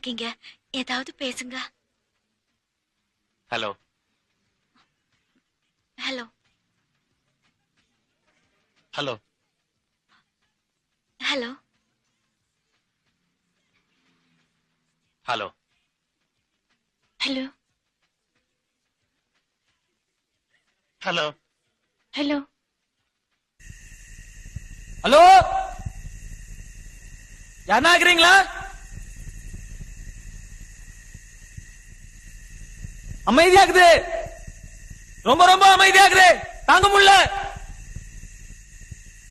இருக்கீங்க? ஏதாவது பேசுங்க. Hello hello hello hello hello hello hello hello hello, யாருன்னா இருக்கிறீங்களா? அமைதியாக்குது, ரொம்ப ரொம்ப அமைதியாக்குது, தாங்க முடியல.